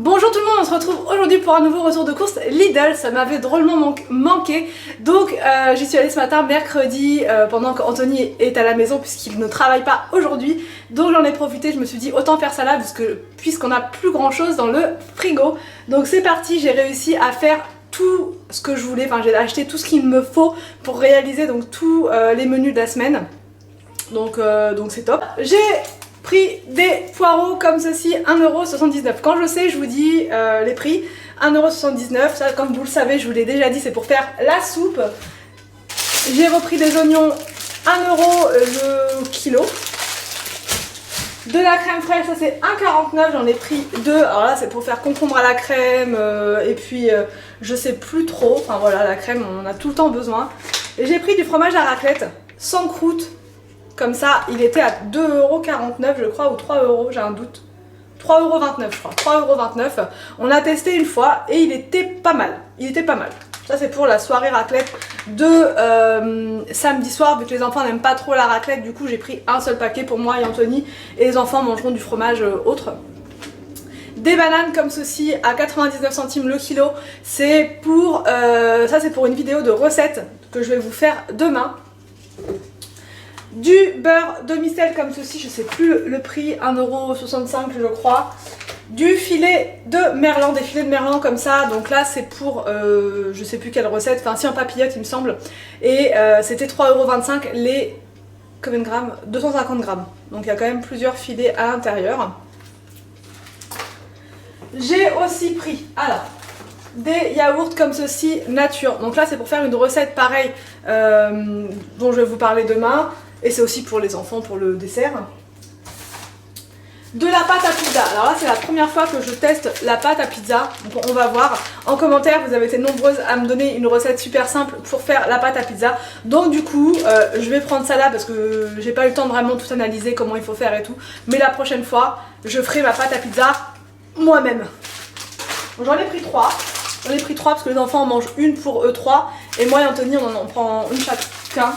Bonjour tout le monde, on se retrouve aujourd'hui pour un nouveau retour de course Lidl. Ça m'avait drôlement manqué, donc j'y suis allée ce matin mercredi pendant qu'Anthony est à la maison puisqu'il ne travaille pas aujourd'hui. Donc j'en ai profité, je me suis dit autant faire ça là puisqu'on n'a plus grand chose dans le frigo. Donc c'est parti, j'ai réussi à faire tout ce que je voulais, enfin j'ai acheté tout ce qu'il me faut pour réaliser donc tous les menus de la semaine. Donc c'est top. J'ai pris des poireaux comme ceci, 1,79€. Quand je sais, je vous dis les prix, 1,79€. Ça, comme vous le savez, je vous l'ai déjà dit, c'est pour faire la soupe. J'ai repris des oignons, 1€ le kilo. De la crème fraîche, ça c'est 1,49€, j'en ai pris 2. Alors là, c'est pour faire concombre à la crème, et puis je sais plus trop. Enfin voilà, la crème, on en a tout le temps besoin. Et j'ai pris du fromage à raclette, sans croûte. Comme ça, il était à 2,49€ je crois, ou 3€, j'ai un doute. 3,29€ je crois, 3,29€. On a testé une fois et il était pas mal. Il était pas mal. Ça c'est pour la soirée raclette de samedi soir, vu que les enfants n'aiment pas trop la raclette. Du coup j'ai pris un seul paquet pour moi et Anthony. Et les enfants mangeront du fromage autre. Des bananes comme ceci à 99 centimes le kilo. C'est pour, ça c'est pour une vidéo de recette que je vais vous faire demain. Du beurre demi-sel comme ceci, je sais plus le prix, 1,65€ je crois. Du filet de merlan, des filets de merlan comme ça, donc là c'est pour, je sais plus quelle recette, enfin si en papillote il me semble. Et c'était 3,25€ les, combien de grammes, 250 grammes. Donc il y a quand même plusieurs filets à l'intérieur. J'ai aussi pris, alors, des yaourts comme ceci, nature. Donc là c'est pour faire une recette pareille dont je vais vous parler demain. Et c'est aussi pour les enfants, pour le dessert. De la pâte à pizza. Alors là, c'est la première fois que je teste la pâte à pizza. Donc on va voir. En commentaire, vous avez été nombreuses à me donner une recette super simple pour faire la pâte à pizza. Donc du coup, je vais prendre ça là parce que j'ai pas eu le temps de vraiment tout analyser, comment il faut faire et tout. Mais la prochaine fois, je ferai ma pâte à pizza moi-même. J'en ai pris 3. J'en ai pris 3 parce que les enfants en mangent une pour eux 3. Et moi et Anthony, on en prend une chacun.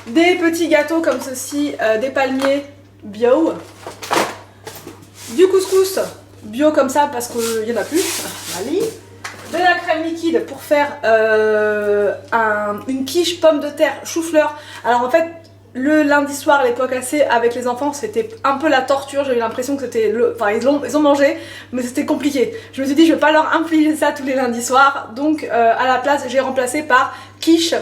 Des petits gâteaux comme ceci, des palmiers bio. Du couscous bio comme ça parce qu'il n'y en a plus. Allez. De la crème liquide pour faire une quiche pomme de terre chou-fleur. Alors en fait, le lundi soir, l'époque assez avec les enfants, c'était un peu la torture. J'ai eu l'impression que c'était enfin ils ont mangé, mais c'était compliqué. Je me suis dit, je vais pas leur infliger ça tous les lundis soirs. Donc à la place, j'ai remplacé par quiche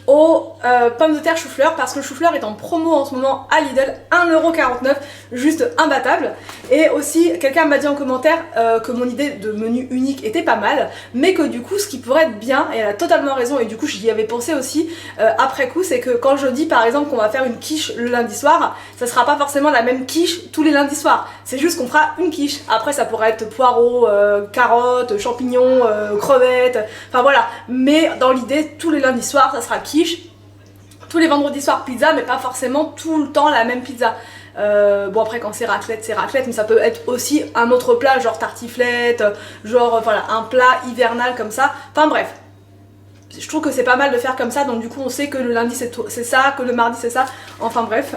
aux pommes de terre chou-fleur parce que le chou-fleur est en promo en ce moment à Lidl, 1,49€, juste imbattable. Et aussi quelqu'un m'a dit en commentaire que mon idée de menu unique était pas mal, mais que du coup ce qui pourrait être bien, et elle a totalement raison, et du coup j'y avais pensé aussi après coup, c'est que quand je dis par exemple qu'on va faire une quiche le lundi soir, ça sera pas forcément la même quiche tous les lundis soirs, c'est juste qu'on fera une quiche. Après ça pourrait être poireaux, carottes, champignons, crevettes, enfin voilà, mais dans l'idée tous les lundis soirs ça sera quiche. Tous les vendredis soirs pizza, mais pas forcément tout le temps la même pizza. Bon après quand c'est raclette, mais ça peut être aussi un autre plat, genre tartiflette, genre voilà, un plat hivernal comme ça. Enfin bref, je trouve que c'est pas mal de faire comme ça, donc du coup on sait que le lundi c'est ça, que le mardi c'est ça, enfin bref.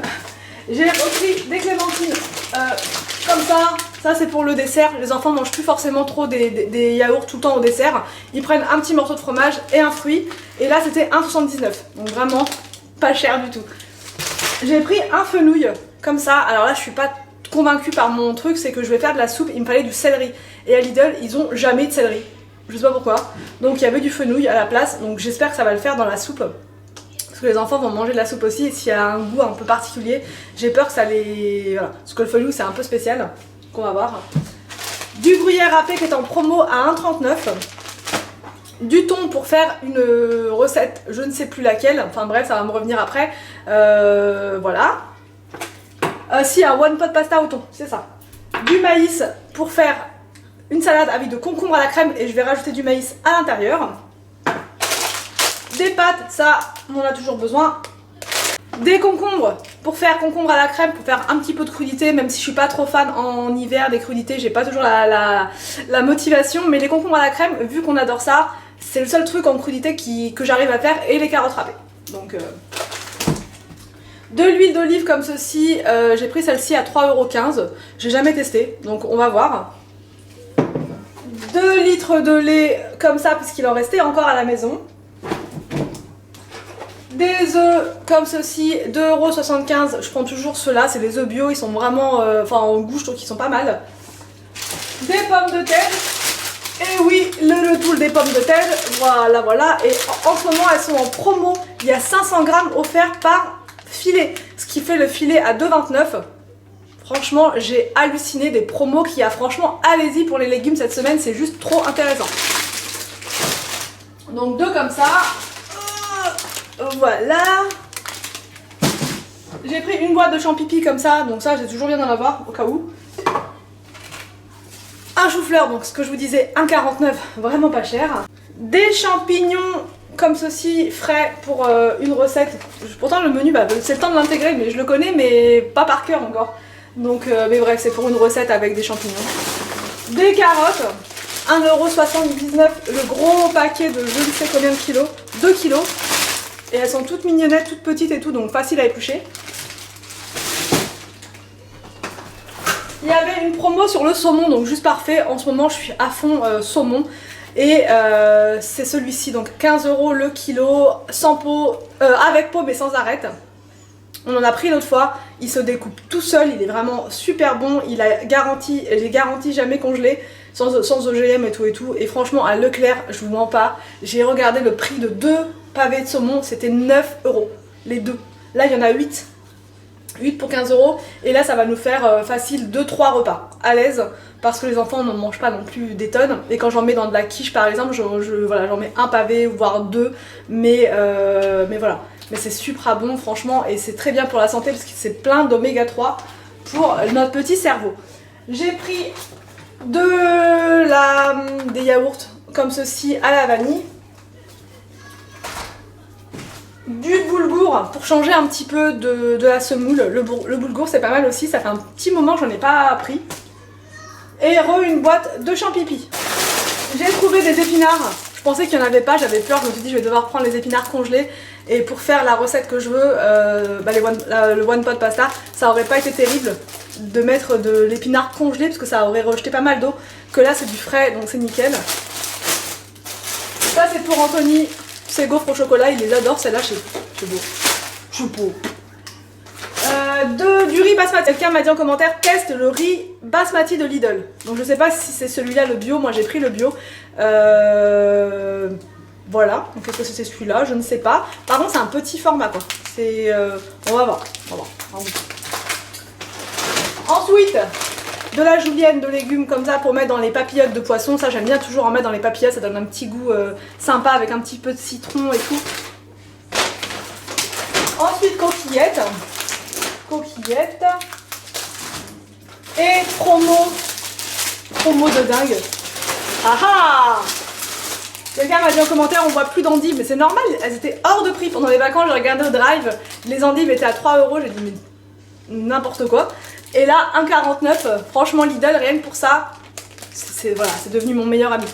J'ai repris des clémentines comme ça c'est pour le dessert. Les enfants mangent plus forcément trop des yaourts tout le temps au dessert. Ils prennent un petit morceau de fromage et un fruit. Et là c'était 1,79€, donc vraiment pas cher du tout. J'ai pris un fenouil comme ça. Alors là je suis pas convaincue par mon truc, c'est que je vais faire de la soupe, il me fallait du céleri. Et à Lidl ils ont jamais de céleri, je sais pas pourquoi. Donc il y avait du fenouil à la place, donc j'espère que ça va le faire dans la soupe. Parce que les enfants vont manger de la soupe aussi, et s'il y a un goût un peu particulier, j'ai peur que ça les... Voilà. Parce que le fenouil c'est un peu spécial, qu'on va voir. Du gruyère râpé qui est en promo à 1,39€. Du thon pour faire une recette, je ne sais plus laquelle, enfin bref ça va me revenir après. Voilà. Si, un one pot pasta au thon, c'est ça. Du maïs pour faire une salade avec de concombre à la crème, et je vais rajouter du maïs à l'intérieur. Des pâtes, ça on en a toujours besoin. Des concombres pour faire concombre à la crème, pour faire un petit peu de crudité, même si je suis pas trop fan en hiver des crudités, j'ai pas toujours la motivation, mais les concombres à la crème, vu qu'on adore ça, c'est le seul truc en crudité que j'arrive à faire, et les carottes râpées. Donc De l'huile d'olive comme ceci, j'ai pris celle-ci à 3,15 €. J'ai jamais testé, donc on va voir. 2 litres de lait comme ça, puisqu'il en restait encore à la maison. Des œufs comme ceci, 2,75 €. Je prends toujours ceux-là, c'est des œufs bio, ils sont vraiment, en goût, je trouve qu'ils sont pas mal. Des pommes de terre. Et oui, le tool des pommes de terre, voilà. Et en ce moment, elles sont en promo. Il y a 500 grammes offerts par filet, ce qui fait le filet à 2,29 €. Franchement, j'ai halluciné des promos qu'il y a. Franchement, allez-y pour les légumes cette semaine, c'est juste trop intéressant. Donc 2 comme ça. Voilà. J'ai pris une boîte de champipi comme ça, donc ça j'ai toujours bien d'en avoir au cas où. Un chou-fleur, donc ce que je vous disais, 1,49 €, vraiment pas cher. Des champignons comme ceci, frais pour une recette. Pourtant le menu, c'est le temps de l'intégrer, mais je le connais, mais pas par cœur encore. Donc, mais bref, c'est pour une recette avec des champignons. Des carottes, 1,79 €, le gros paquet de je ne sais combien de kilos, 2 kilos. Et elles sont toutes mignonnettes, toutes petites et tout, donc facile à éplucher. Il y avait une promo sur le saumon, donc juste parfait. En ce moment, je suis à fond saumon. Et c'est celui-ci, donc 15 € le kilo, sans peau, avec peau mais sans arête. On en a pris l'autre fois, il se découpe tout seul, il est vraiment super bon, il est garanti jamais congelé, sans OGM et tout. Et franchement, à Leclerc, je vous mens pas, j'ai regardé le prix de 2 pavés de saumon, c'était 9 €, les deux. Là, il y en a 8 pour 15 €, et là, ça va nous faire facile 2-3 repas, à l'aise, parce que les enfants ne mangent pas non plus des tonnes, et quand j'en mets dans de la quiche par exemple, voilà, j'en mets un pavé, voire 2, mais voilà. Mais c'est super bon franchement, et c'est très bien pour la santé parce que c'est plein d'oméga 3 pour notre petit cerveau. J'ai pris des yaourts comme ceci à la vanille. Du boulgour pour changer un petit peu de la semoule. Le boulgour c'est pas mal aussi, ça fait un petit moment que j'en ai pas pris. Et une boîte de champipi. J'ai trouvé des épinards. Je pensais qu'il n'y en avait pas, j'avais peur, je me suis dit je vais devoir prendre les épinards congelés. Et pour faire la recette que je veux, le one pot pasta, ça aurait pas été terrible de mettre de l'épinard congelé parce que ça aurait rejeté pas mal d'eau. Que là c'est du frais, donc c'est nickel. Ça c'est pour Anthony, ses gaufres au chocolat, il les adore, celle-là c'est beau. C'est beau. Du riz basmati. Quelqu'un m'a dit en commentaire, teste le riz basmati de Lidl. Donc je sais pas si c'est celui-là le bio, moi j'ai pris le bio. Voilà, donc est-ce que c'est celui-là? Je ne sais pas. Par contre c'est un petit format quoi. C'est, on va voir. Ensuite, de la julienne de légumes comme ça pour mettre dans les papillotes de poisson. Ça j'aime bien toujours en mettre dans les papillotes, ça donne un petit goût sympa avec un petit peu de citron et tout. Ensuite coquillettes. Et promo de dingue. Ah ah! Quelqu'un m'a dit en commentaire, on voit plus d'endives, mais c'est normal, elles étaient hors de prix. Pendant les vacances, j'ai regardé au drive, les endives étaient à 3 €, j'ai dit mais n'importe quoi. Et là, 1,49 €, franchement Lidl, rien que pour ça, c'est devenu mon meilleur ami.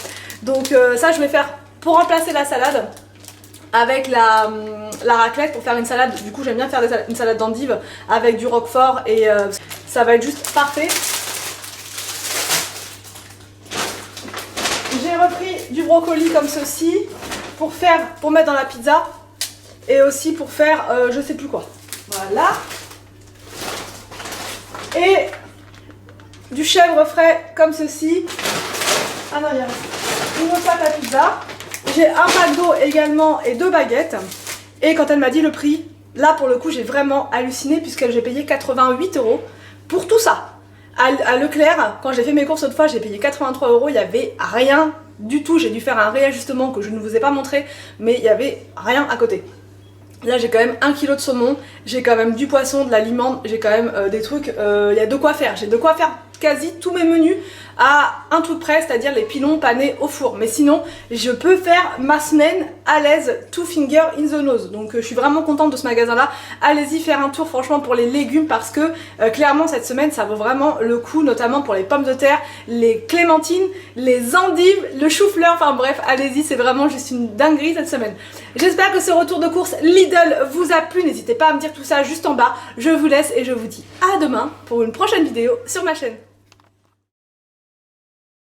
Donc ça je vais faire pour remplacer la salade avec la raclette, pour faire une salade. Du coup j'aime bien faire une salade d'endives avec du roquefort et ça va être juste parfait. J'ai repris du brocoli comme ceci pour mettre dans la pizza et aussi pour faire je sais plus quoi. Voilà. Et du chèvre frais comme ceci. Ah non, il y a une autre pâte à pizza. J'ai un McDo également et 2 baguettes. Et quand elle m'a dit le prix, là pour le coup j'ai vraiment halluciné puisque j'ai payé 88 € pour tout ça. À Leclerc, quand j'ai fait mes courses autrefois, fois, j'ai payé 83 €, il n'y avait rien du tout. J'ai dû faire un réajustement que je ne vous ai pas montré, mais il n'y avait rien à côté. Là j'ai quand même 1 kg de saumon, j'ai quand même du poisson, de la limande, j'ai quand même des trucs, il y a de quoi faire. J'ai de quoi faire quasi tous mes menus à un truc près, c'est-à-dire les pilons panés au four. Mais sinon, je peux faire ma semaine à l'aise, two finger in the nose. Donc je suis vraiment contente de ce magasin-là. Allez-y faire un tour franchement pour les légumes parce que clairement cette semaine ça vaut vraiment le coup, notamment pour les pommes de terre, les clémentines, les endives, le chou-fleur, enfin bref, allez-y, c'est vraiment juste une dinguerie cette semaine. J'espère que ce retour de course Lidl vous a plu, n'hésitez pas à me dire tout ça juste en bas. Je vous laisse et je vous dis à demain pour une prochaine vidéo sur ma chaîne.